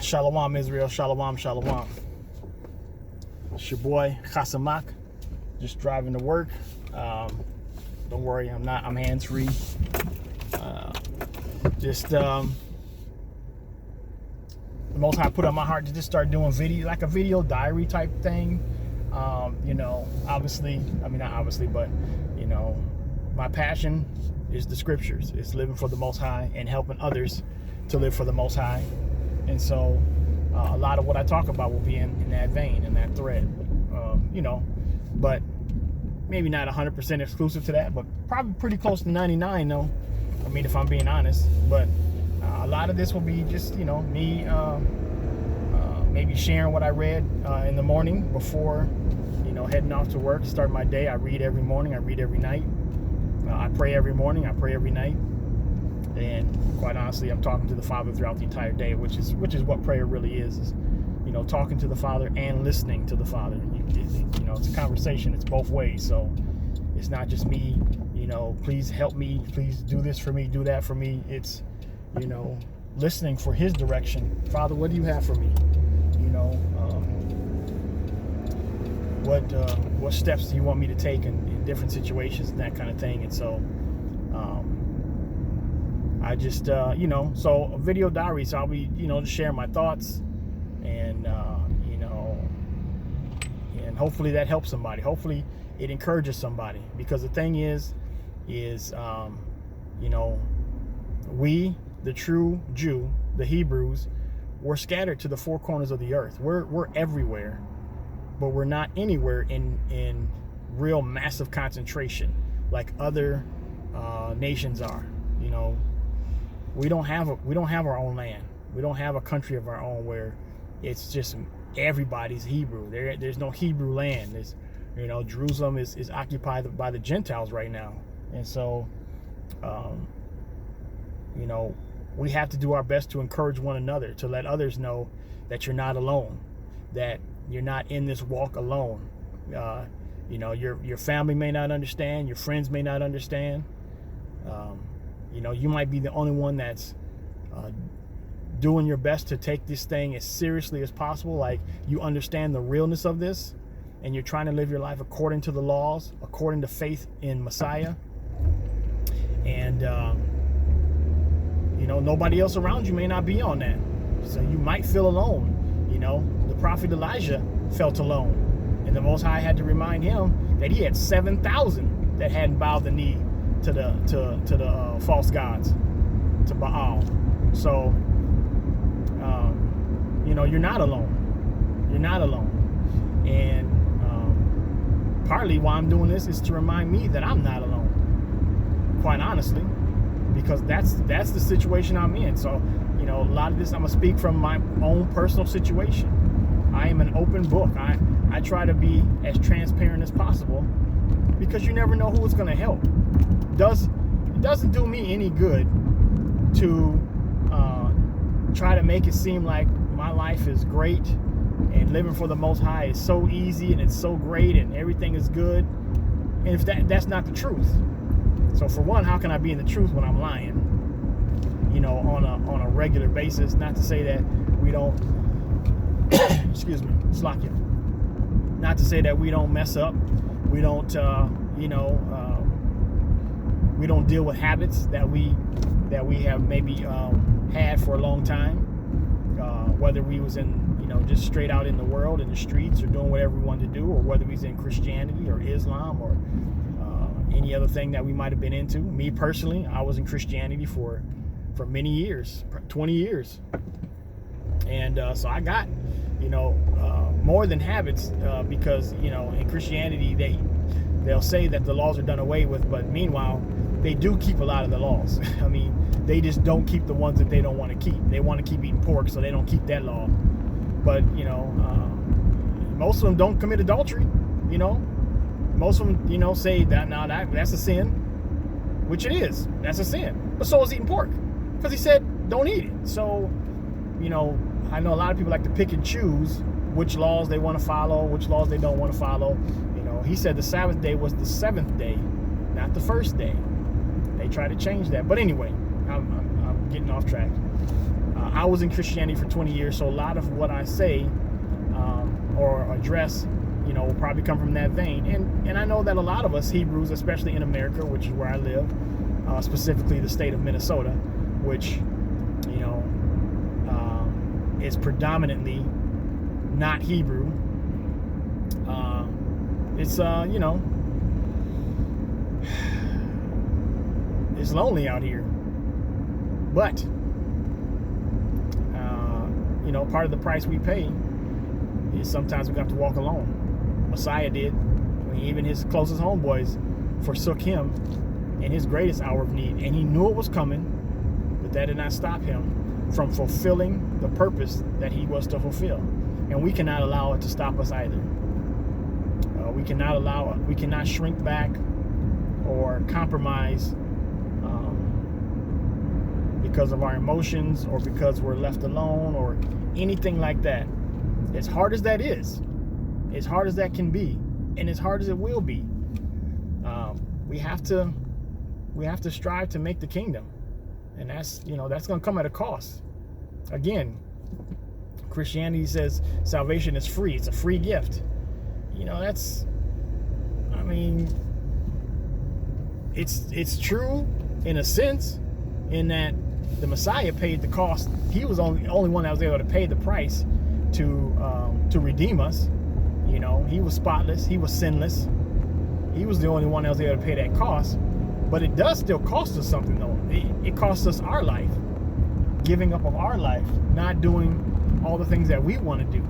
Shalom Israel, shalom, shalom. It's your boy Chasamak, just driving to work. Don't worry, I'm hands-free. The Most High put on my heart to just start doing video, like a video diary type thing. Obviously, not obviously, but my passion is the scriptures. It's living for the Most High and helping others to live for the Most High. And so a lot of what I talk about will be in that vein, in that thread, but maybe not 100% exclusive to that, but probably pretty close to 99 though. If I'm being honest, but a lot of this will be just, me maybe sharing what I read in the morning before, heading off to work, start my day. I read every morning, I read every night. I pray every morning, I pray every night. And quite honestly, I'm talking to the Father throughout the entire day, which is what prayer really is talking to the Father and listening to the Father. It's a conversation. It's both ways. So it's not just me, please help me, please do this for me, do that for me. It's, listening for His direction. Father, what do you have for me? What steps do you want me to take in different situations and that kind of thing. And so I just, so video diary. So I'll be, just sharing my thoughts and, and hopefully that helps somebody. Hopefully it encourages somebody, because the thing is, we, the true Jew, the Hebrews, we're scattered to the four corners of the earth. We're everywhere, but we're not anywhere in real massive concentration like other nations are. We don't have our own land. We don't have a country of our own where it's just everybody's Hebrew. There's no Hebrew land. There's, Jerusalem is occupied by the Gentiles right now. And so, we have to do our best to encourage one another, to let others know that you're not alone, that you're not in this walk alone. Your family may not understand, your friends may not understand. You might be the only one that's doing your best to take this thing as seriously as possible. Like, you understand the realness of this, and you're trying to live your life according to the laws, according to faith in Messiah. And, nobody else around you may not be on that. So you might feel alone. The prophet Elijah felt alone. And the Most High had to remind him that he had 7,000 that hadn't bowed the knee to the false gods, to Baal. So, you're not alone. You're not alone. And partly why I'm doing this is to remind me that I'm not alone, quite honestly, because that's the situation I'm in. So, a lot of this I'm gonna speak from my own personal situation. I am an open book. I try to be as transparent as possible, because you never know who it's gonna help. It doesn't do me any good to try to make it seem like my life is great and living for the Most High is so easy and it's so great and everything is good. And if that's not the truth. So for one, how can I be in the truth when I'm lying? On a regular basis. Not to say that we don't excuse me, slakia. Not to say that we don't mess up. We don't we don't deal with habits that we have maybe had for a long time. Whether we was in just straight out in the world, in the streets, or doing whatever we wanted to do, or whether we was in Christianity or Islam or any other thing that we might have been into. Me personally, I was in Christianity for many years, 20 years. And so I got, more than habits, because, in Christianity, they'll say that the laws are done away with, but meanwhile, they do keep a lot of the laws. They just don't keep the ones that they don't want to keep. They want to keep eating pork, so they don't keep that law. But, most of them don't commit adultery, Most of them, say that, now that's a sin, which it is. That's a sin. But so is eating pork, because he said don't eat it. So, I know a lot of people like to pick and choose which laws they want to follow, which laws they don't want to follow. He said the Sabbath day was the seventh day, not the first day. They try to change that. But anyway, I'm getting off track. I was in Christianity for 20 years, so a lot of what I say or address, will probably come from that vein. And I know that a lot of us Hebrews, especially in America, which is where I live, specifically the state of Minnesota, which, is predominantly not Hebrew. It's it's lonely out here, but part of the price we pay is sometimes we have to walk alone. Messiah did. Even his closest homeboys forsook him in his greatest hour of need, and he knew it was coming, but that did not stop him from fulfilling the purpose that he was to fulfill. And we cannot allow it to stop us either. We cannot shrink back or compromise because of our emotions or because we're left alone or anything like that. As hard as that is, as hard as that can be, and as hard as it will be, we have to strive to make the kingdom, and that's going to come at a cost. Again, Christianity says salvation is free. It's a free gift. It's true in a sense, in that the Messiah paid the cost. He was the only one that was able to pay the price to redeem us. He was spotless. He was sinless. He was the only one that was able to pay that cost. But it does still cost us something, though. It costs us our life, giving up of our life, not doing all the things that we want to do,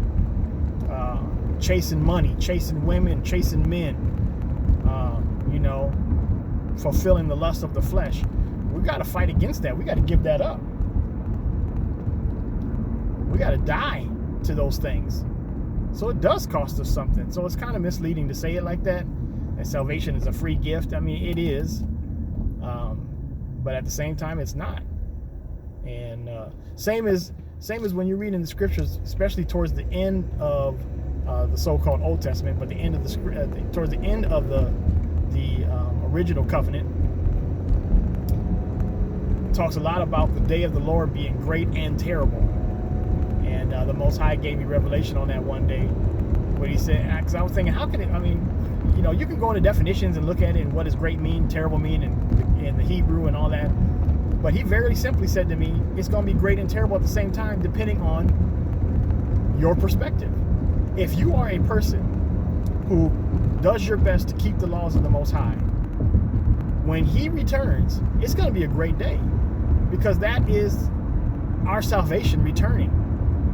chasing money, chasing women, chasing men, fulfilling the lust of the flesh. We got to fight against that. We got to give that up. We got to die to those things. So it does cost us something. So it's kind of misleading to say it like that. And salvation is a free gift. It is. But at the same time, it's not. And same as when you read in the scriptures, especially towards the end of the so-called Old Testament, but towards the end of the original covenant, talks a lot about the day of the Lord being great and terrible. And the Most High gave me revelation on that one day, where he said, because I was thinking, how can it, you can go into definitions and look at it and what does great mean, terrible mean, in the Hebrew and all that. But he very simply said to me, it's going to be great and terrible at the same time, depending on your perspective. If you are a person who does your best to keep the laws of the Most High, when he returns, it's going to be a great day, because that is our salvation returning.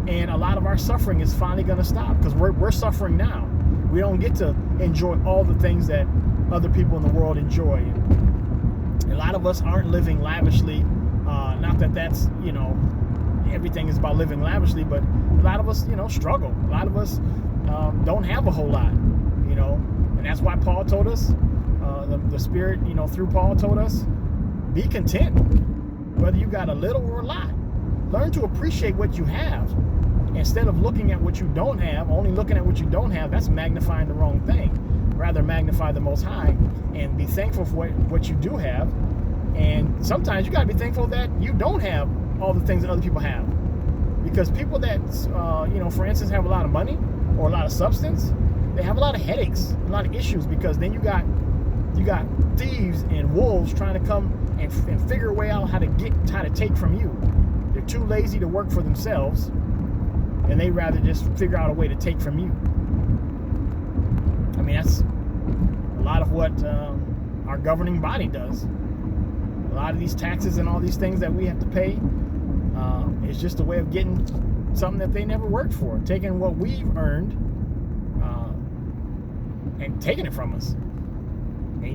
And a lot of our suffering is finally going to stop, because we're suffering now. We don't get to enjoy all the things that other people in the world enjoy. And a lot of us aren't living lavishly. Not that that's, everything is about living lavishly, but a lot of us, struggle. A lot of us don't have a whole lot, and that's why Paul told us, the Spirit, through Paul told us, be content, whether you got a little or a lot. Learn to appreciate what you have. Instead of looking at what you don't have, only looking at what you don't have, that's magnifying the wrong thing. Rather magnify the Most High and be thankful for what you do have. And sometimes you got to be thankful that you don't have all the things that other people have. Because people that, for instance, have a lot of money or a lot of substance, they have a lot of headaches, a lot of issues, because then you got thieves and wolves trying to come and figure a way out how to take from you. They're too lazy to work for themselves, and they rather just figure out a way to take from you. That's a lot of what our governing body does. A lot of these taxes and all these things that we have to pay is just a way of getting something that they never worked for, taking what we've earned and taking it from us.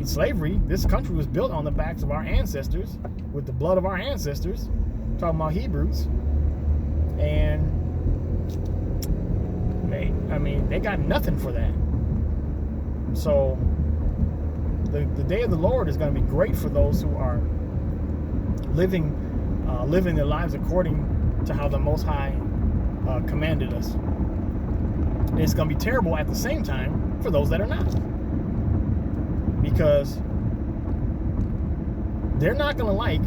Slavery, this country was built on the backs of our ancestors, with the blood of our ancestors, talking about Hebrews, and they got nothing for that. So the day of the Lord is going to be great for those who are living their lives according to how the Most High commanded us. And it's going to be terrible at the same time for those that are not, because they're not going to like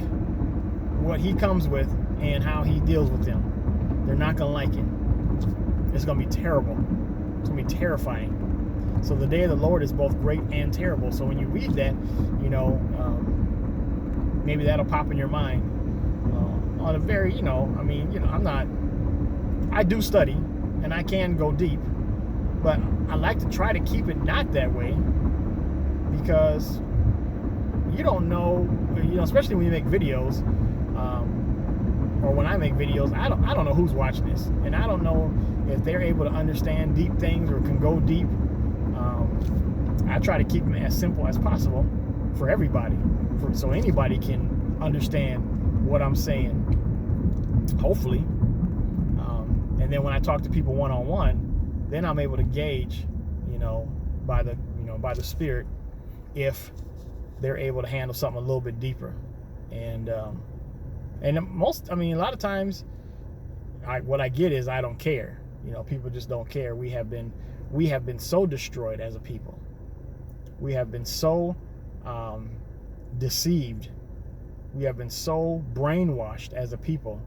what he comes with and how he deals with them. They're not going to like it. It's going to be terrible. It's going to be terrifying. So the day of the Lord is both great and terrible. So when you read that, you know, maybe that'll pop in your mind on a very, you know, I mean, you know, I do study and I can go deep, but I like to try to keep it not that way, because you don't know, you know, especially when you make videos, or when I make videos, I don't know who's watching this, and I don't know if they're able to understand deep things or can go deep. I try to keep them as simple as possible for everybody, so anybody can understand what I'm saying, hopefully. And then when I talk to people one-on-one, then I'm able to gauge, you know, by the Spirit, if they're able to handle something a little bit deeper. And a lot of times, what I get is I don't care. You know, people just don't care. We have been so destroyed as a people. We have been so deceived. We have been so brainwashed as a people.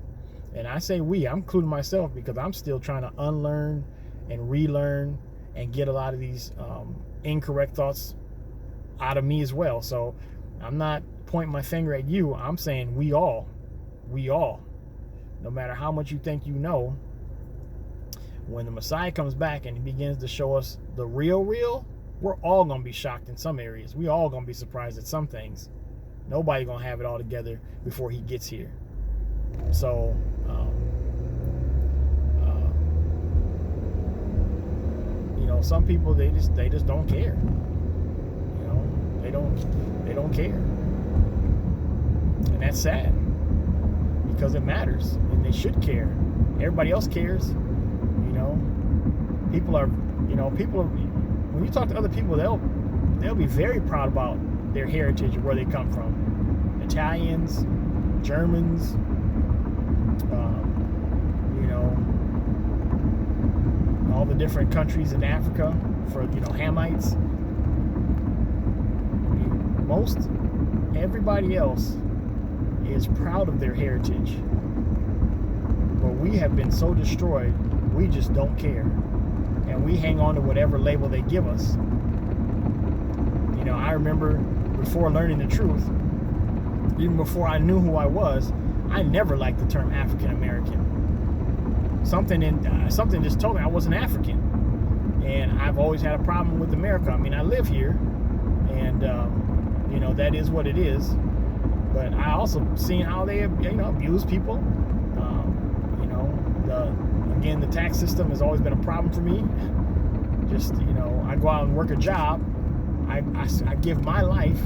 And I say we, I'm including myself, because I'm still trying to unlearn and relearn and get a lot of these incorrect thoughts out of me as well. So I'm not pointing my finger at you. I'm saying we all, no matter how much you think you know, when the Messiah comes back and he begins to show us the real, we're all going to be shocked in some areas. We all going to be surprised at some things. Nobody going to have it all together before he gets here. So, you know, some people, they just don't care. You know, they don't care. And that's sad, because it matters, and they should care. Everybody else cares. You know, people are, when you talk to other people, they'll be very proud about their heritage and where they come from. Italians, Germans, you know, all the different countries in Africa, for, you know, Hamites. I mean, everybody else is proud of their heritage, but we have been so destroyed, we just don't care, and we hang on to whatever label they give us. You know, I remember before learning the truth, even before I knew who I was, I never liked the term African American. Something just told me I wasn't African, and I've always had a problem with America. I mean, I live here, and you know, that is what it is. But I also seen how they, you know, abuse people. You know, again, the tax system has always been a problem for me. Just, you know, I go out and work a job. I give my life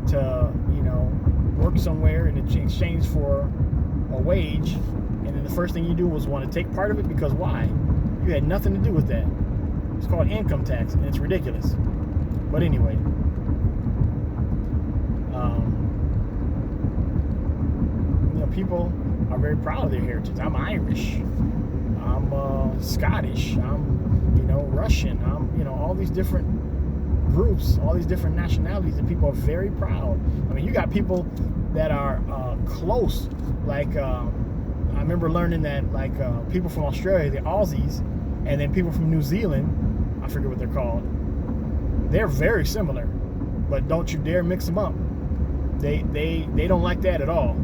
to, you know, work somewhere in exchange for a wage, and then the first thing you do was want to take part of it, because why? You had nothing to do with that. It's called income tax, and it's ridiculous. But anyway, you know, people are very proud of their heritage. I'm Irish. I'm Scottish. I'm, you know, Russian. I'm, you know, all these different groups, all these different nationalities, and people are very proud. I mean, you got people that are close, like I remember learning that, like, people from Australia, the Aussies, and then people from New Zealand, I forget what they're called, they're very similar, but don't you dare mix them up. They don't like that at all.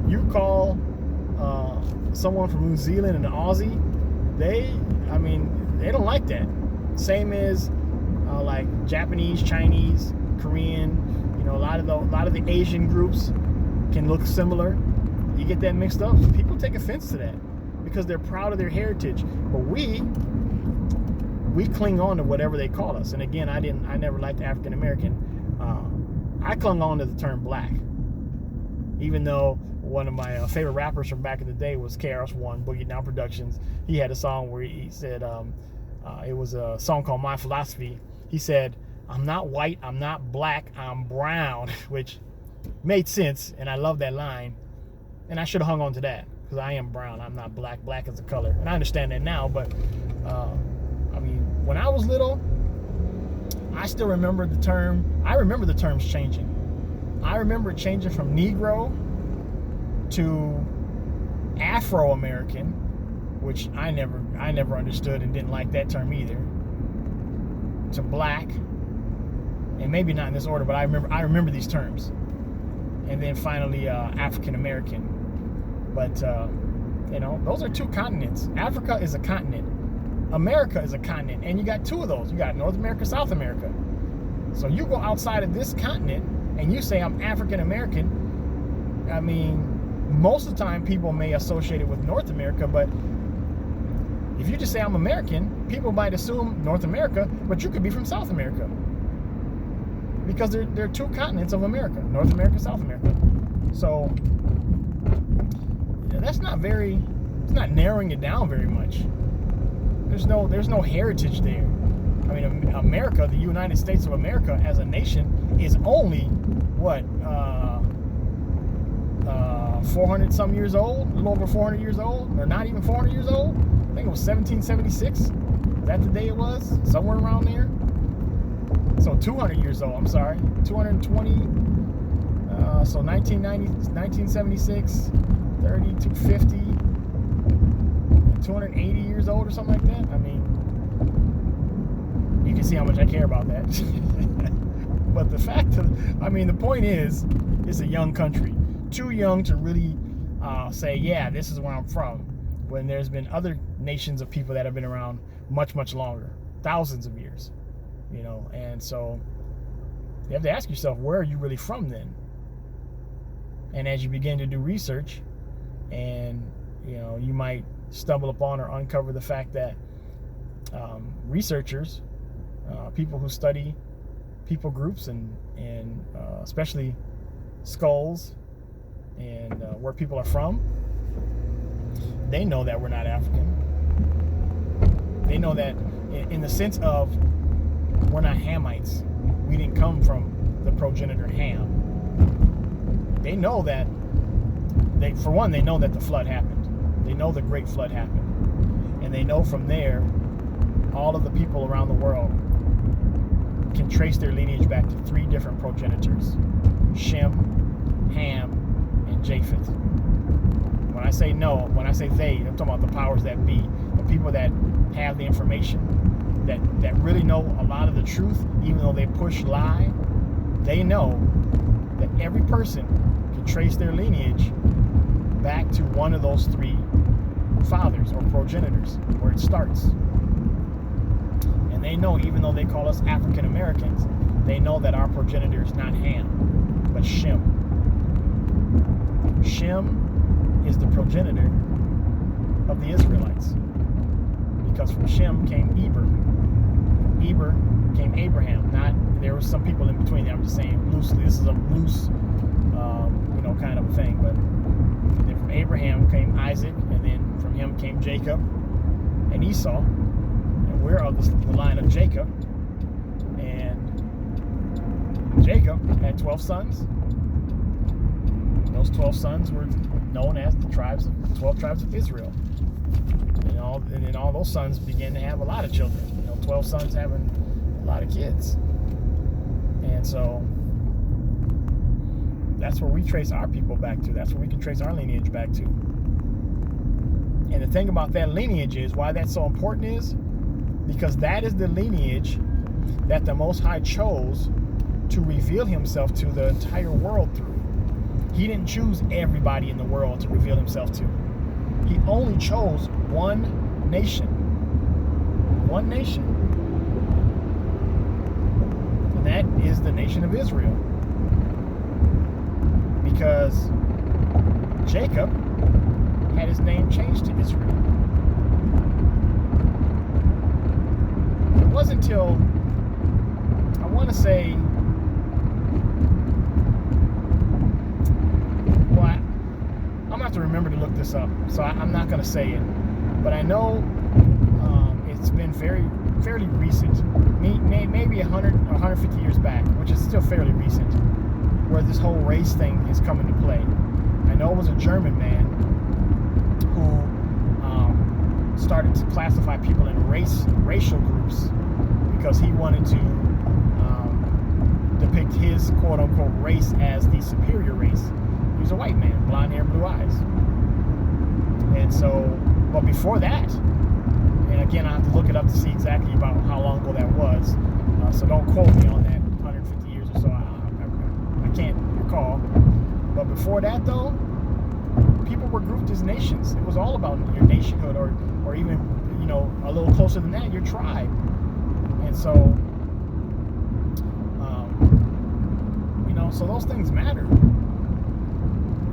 You call someone from New Zealand an Aussie, they don't like that. Same as like Japanese, Chinese, Korean, you know, a lot of the Asian groups can look similar. You get that mixed up, people take offense to that because they're proud of their heritage. But we cling on to whatever they call us. And again, I never liked African American. I clung on to the term black, even though one of my favorite rappers from back in the day was KRS-One, Boogie Down Productions. He had a song where he said, it was a song called My Philosophy. He said, "I'm not white, I'm not black, I'm brown," which made sense, and I love that line. And I should have hung on to that, because I am brown, I'm not black. Black is a color. And I understand that now, but I mean, when I was little, I still remember the term. I remember the terms changing. I remember it changing from Negro to Afro-American, which I never understood and didn't like that term either, to black, and maybe not in this order, but I remember these terms, and then finally African American. But those are two continents. Africa is a continent. America is a continent, and you got two of those. You got North America, South America. So you go outside of this continent and you say I'm African American. I mean, most of the time people may associate it with North America, but if you just say I'm American, people might assume North America, but you could be from South America, because there are two continents of America: North America, South America. So that's not it's not narrowing it down very much. There's no heritage there. I mean, America, the United States of America as a nation, is only 400 some years old, a little over 400 years old, or not even 400 years old. I think it was 1776. Is that the day it was? Somewhere around there. So 200 years old. I'm sorry, 220. So 1990, 1976, 30 to 50. 280 years old or something like that. I mean, you can see how much I care about that. But the point is, it's a young country. Too young to really say, yeah, this is where I'm from, when there's been other nations of people that have been around much, much longer, thousands of years, and so you have to ask yourself, where are you really from then? And as you begin to do research, and you might stumble upon or uncover the fact that researchers, people who study people groups and especially skulls and where people are from, they know that we're not African. They know that in the sense of, we're not Hamites. We didn't come from the progenitor Ham. They know that, for one, they know that the flood happened. They know the great flood happened. And they know from there, all of the people around the world can trace their lineage back to three different progenitors: Shem, Ham, and Japheth. When I say they, I'm talking about the powers that be, the people that have the information, that really know a lot of the truth, even though they push lie. They know that every person can trace their lineage back to one of those three fathers or progenitors, where it starts. And they know, even though they call us African Americans, they know that our progenitor is not Ham, but Shem. Shem is the progenitor of the Israelites, because from Shem came Eber. From Eber came Abraham. There were some people in between there. I'm just saying loosely. This is a loose, kind of a thing. But then from Abraham came Isaac, and then from him came Jacob and Esau. And we're of the line of Jacob. And Jacob had 12 sons. Those 12 sons were known as the 12 tribes of Israel. And then all those sons began to have a lot of children. 12 sons having a lot of kids. And so that's where we trace our people back to. That's where we can trace our lineage back to. And the thing about that lineage is, why that's so important is, because that is the lineage that the Most High chose to reveal himself to the entire world through. He didn't choose everybody in the world to reveal himself to. He only chose one nation. One nation. And that is the nation of Israel. Because Jacob had his name changed to Israel. It wasn't until, I want to say, I'm going to have to remember to look this up, so I'm not going to say it. But I know it's been fairly recent, maybe 100 or 150 years back, which is still fairly recent, where this whole race thing has come into play. I know it was a German man who started to classify people in racial groups, because he wanted to depict his quote-unquote race as the superior race. He was a white man, blonde hair, blue eyes. And so, but before that, and again, I have to look it up to see exactly about how long ago that was. So don't quote me on that 150 years or so. I can't recall. But before that, though, people were grouped as nations. It was all about your nationhood, or even, you know, a little closer than that, your tribe. And so, you know, so those things matter.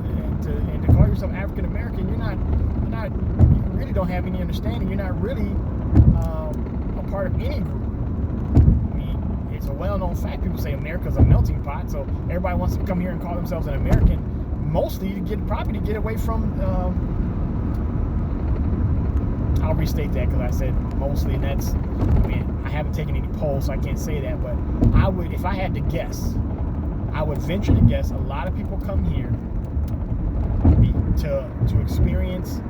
And to call yourself African American, you really don't have any understanding. You're not really a part of any group. I mean, it's a well-known fact. People say America's a melting pot, so everybody wants to come here and call themselves an American, mostly to get away from. I'll restate that because I said mostly, and that's, I mean, I haven't taken any polls, so I can't say that, but I would, if I had to guess, I would venture to guess a lot of people come here to experience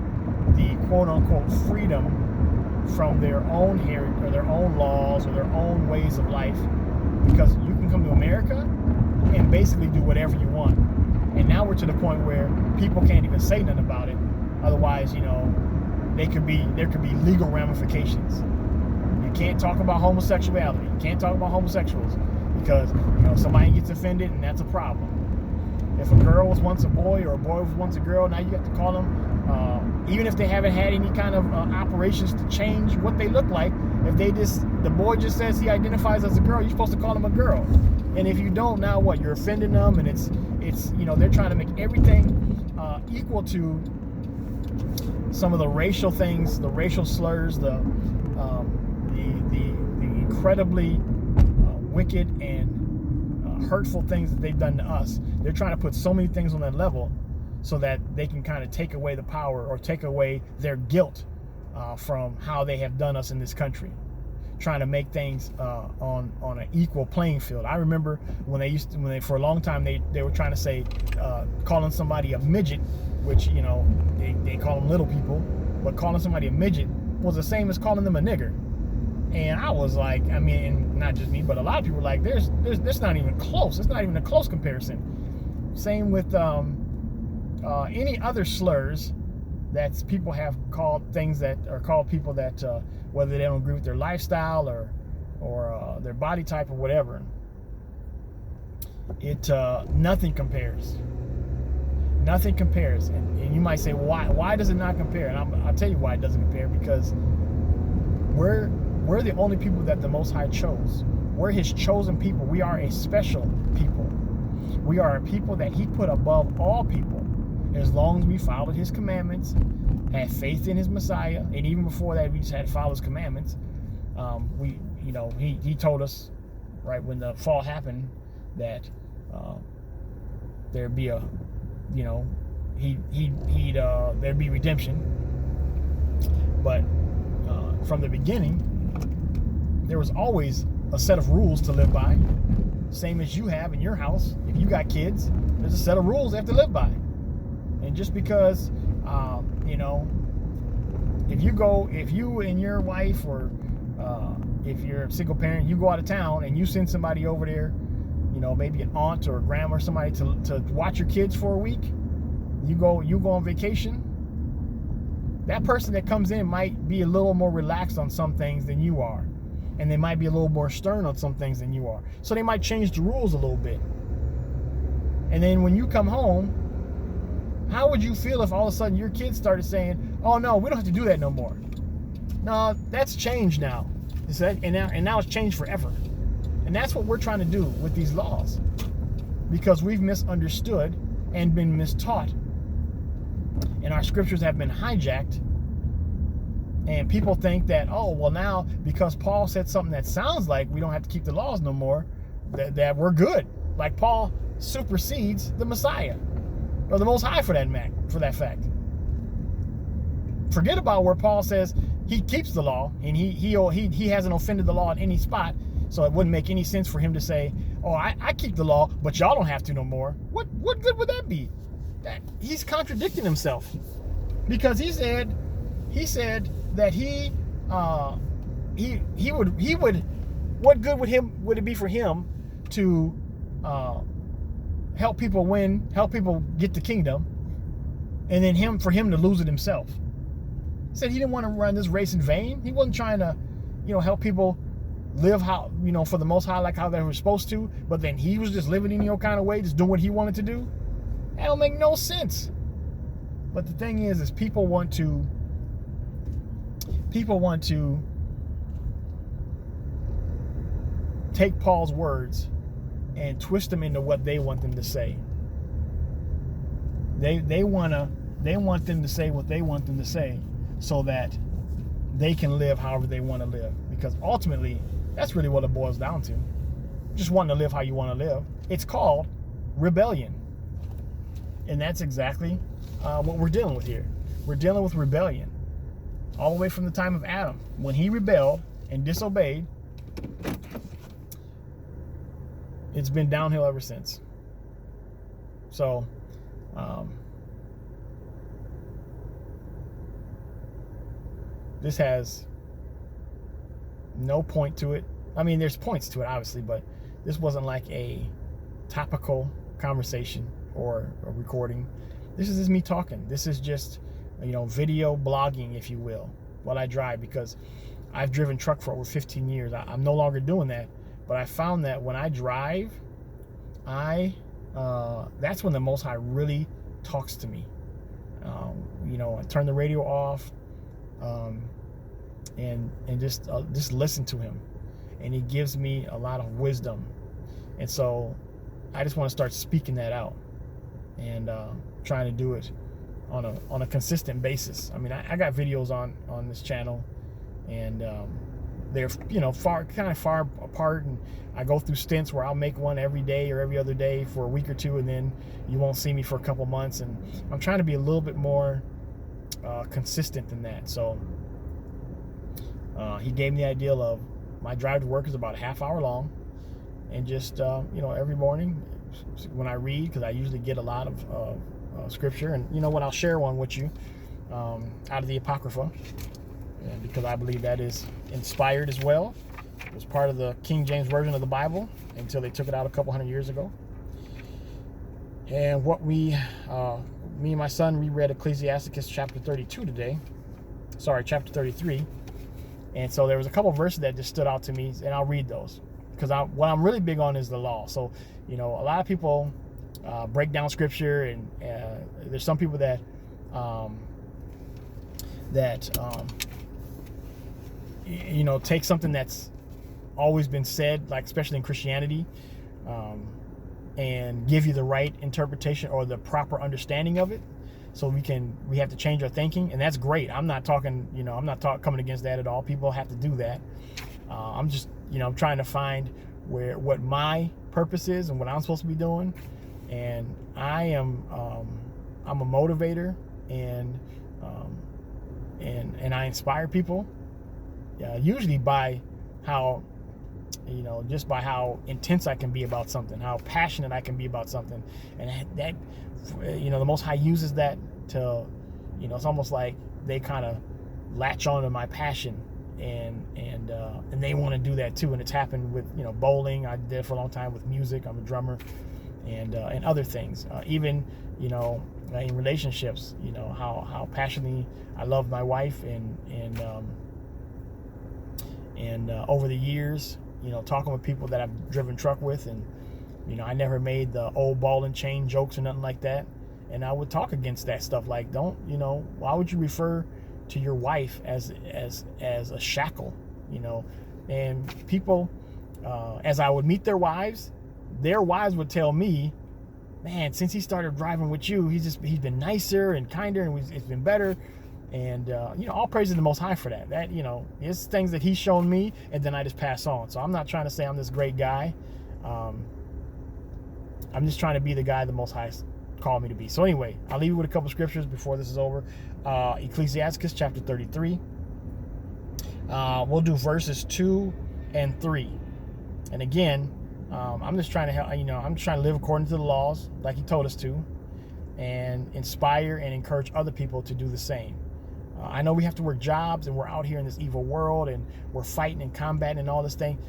the quote-unquote freedom from their own heritage or their own laws or their own ways of life, because you can come to America and basically do whatever you want. And now we're to the point where people can't even say nothing about it. Otherwise, you know, there could be legal ramifications. You can't talk about homosexuality. You can't talk about homosexuals because, you know, somebody gets offended, and that's a problem. If a girl was once a boy or a boy was once a girl, now you have to call them, even if they haven't had any kind of operations to change what they look like. If the boy just says he identifies as a girl, you're supposed to call him a girl. And if you don't, now what? You're offending them, and it's you know, they're trying to make everything equal to some of the racial things, the racial slurs, the incredibly wicked and hurtful things that they've done to us. They're trying to put so many things on that level so that they can kind of take away the power or take away their guilt from how they have done us in this country, trying to make things on an equal playing field. I remember when they for a long time they were trying to say calling somebody a midget, which, you know, they call them little people, but calling somebody a midget was the same as calling them a nigger. And I was like, I mean, and not just me, but a lot of people were like, there's not even close. It's not even a close comparison. Same with any other slurs that people have called things that are called people that whether they don't agree with their lifestyle or their body type or whatever. Nothing compares. Nothing compares. And you might say, why does it not compare? And I'll tell you why it doesn't compare, because we're the only people that the Most High chose. We're His chosen people. We are a special people. We are a people that He put above all people, as long as we followed His commandments, had faith in His Messiah, and even before that, we just had to follow His commandments. He told us, right when the fall happened, that there'd be a, you know, there'd be redemption. But from the beginning, there was always a set of rules to live by, same as you have in your house. If you got kids, there's a set of rules they have to live by. And just because, you know, if you and your wife, or if you're a single parent, you go out of town and you send somebody over there, you know, maybe an aunt or a grandma or somebody to watch your kids for a week, you go on vacation, that person that comes in might be a little more relaxed on some things than you are. And they might be a little more stern on some things than you are. So they might change the rules a little bit. And then when you come home, how would you feel if all of a sudden your kids started saying, oh no, we don't have to do that no more? No, that's changed now. And now it's changed forever. And that's what we're trying to do with these laws. Because we've misunderstood and been mistaught. And our scriptures have been hijacked. And people think that, oh, well, now because Paul said something that sounds like we don't have to keep the laws no more, that we're good. Like Paul supersedes the Messiah, or the Most High for that fact. Forget about where Paul says he keeps the law and he hasn't offended the law in any spot. So it wouldn't make any sense for him to say, oh, I keep the law, but y'all don't have to no more. What good would that be? He's contradicting himself, because he said that he would, what good would it be for him to help people win, help people get the kingdom, and then for him to lose it himself? Said he didn't want to run this race in vain. He wasn't trying to, help people live how, for the Most High, like how they were supposed to. But then he was just living in your kind of way, just doing what he wanted to do. That don't make no sense. But the thing is people want to take Paul's words and twist them into what they want them to say. They want them to say what they want them to say so that they can live however they want to live. Because ultimately, that's really what it boils down to. Just wanting to live how you want to live. It's called rebellion. And that's exactly what we're dealing with here. We're dealing with rebellion. All the way from the time of Adam. When he rebelled and disobeyed, it's been downhill ever since. So, this has no point to it. I mean, there's points to it, obviously, but this wasn't like a topical conversation or a recording. This is just me talking. This is just, video blogging, if you will, while I drive, because I've driven truck for over 15 years. I'm no longer doing that, but I found that when I drive, that's when the Most High really talks to me. I turn the radio off, and just listen to him, and he gives me a lot of wisdom, and so I just want to start speaking that out, and trying to do it on a consistent basis. I mean, I got videos on this channel, and they're far apart, and I go through stints where I'll make one every day or every other day for a week or two, and then you won't see me for a couple months. And I'm trying to be a little bit more consistent than that. So he gave me the idea of my drive to work is about a half hour long, and just every morning when I read, because I usually get a lot of scripture, and I'll share one with you out of the Apocrypha, and because I believe that is inspired as well. It was part of the King James Version of the Bible until they took it out a couple hundred years ago. And what me and my son reread Ecclesiasticus chapter 32 today. Sorry, chapter 33. And so there was a couple verses that just stood out to me, and I'll read those, because what I'm really big on is the law. So a lot of people break down scripture, and there's some people that take something that's always been said, like especially in Christianity, and give you the right interpretation or the proper understanding of it. So we have to change our thinking, and that's great. I'm not talking, coming against that at all. People have to do that. I'm just, I'm trying to find what my purpose is and what I'm supposed to be doing. And I'm a motivator, and I inspire people, usually by how, just by how intense I can be about something, how passionate I can be about something. And that, the Most High uses that to, it's almost like they kind of latch on to my passion, and they want to do that too. And it's happened with, bowling. I did it for a long time with music. I'm a drummer, and other things. Even, in relationships, how passionately I love my wife, and over the years, talking with people that I've driven truck with, and I never made the old ball and chain jokes or nothing like that. And I would talk against that stuff, like, why would you refer to your wife as a shackle? And people, as I would meet their wives would tell me, man, since he started driving with you, he's been nicer and kinder, and it's been better. And all praise to the Most High for that. That, it's things that he's shown me, and then I just pass on. So I'm not trying to say I'm this great guy. I'm just trying to be the guy the Most High called me to be. So anyway, I'll leave you with a couple scriptures before this is over. Ecclesiasticus chapter 33. We'll do verses 2 and 3. And again, I'm just trying to help. I'm just trying to live according to the laws, like he told us to, and inspire and encourage other people to do the same. I know we have to work jobs, and we're out here in this evil world, and we're fighting and combating and all this thing,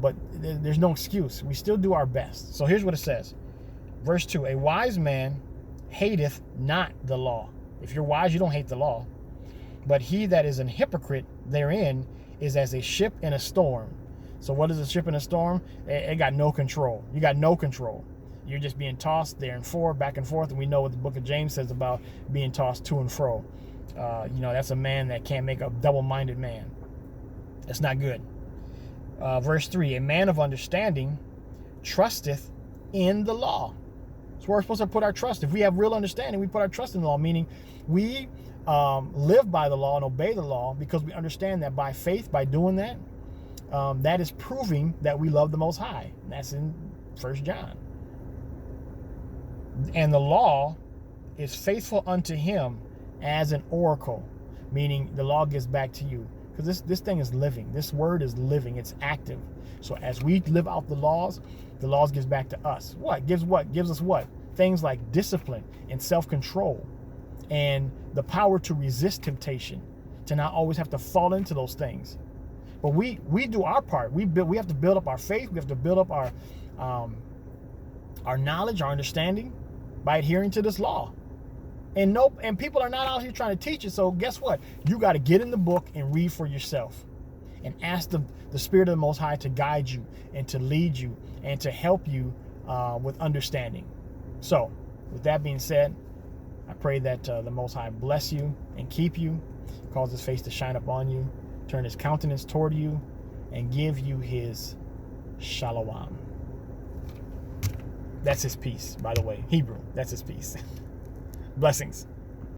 but there's no excuse. We still do our best. So here's what it says. Verse 2, a wise man hateth not the law. If you're wise, you don't hate the law. But he that is an hypocrite therein is as a ship in a storm. So what is a ship in a storm? It got no control. You got no control. You're just being tossed there and forth, back and forth. And we know what the book of James says about being tossed to and fro. That's a man that can't make a double-minded man. That's not good. Verse 3, a man of understanding trusteth in the law. So we're supposed to put our trust. If we have real understanding, we put our trust in the law, meaning we live by the law and obey the law because we understand that by faith, by doing that, that is proving that we love the Most High. And that's in 1 John. And the law is faithful unto him as an oracle, meaning the law gives back to you. Because this thing is living. This word is living. It's active. So as we live out the laws gives back to us. What? Gives us what? Things like discipline and self-control and the power to resist temptation, to not always have to fall into those things. But we do our part. We have to build up our faith. We have to build up our knowledge, our understanding by adhering to this law. And people are not out here trying to teach it. So guess what? You got to get in the book and read for yourself and ask the Spirit of the Most High to guide you and to lead you and to help you with understanding. So with that being said, I pray that the Most High bless you and keep you, cause his face to shine upon you, turn his countenance toward you, and give you his shalom. That's his peace, by the way. Hebrew, that's his peace. Blessings.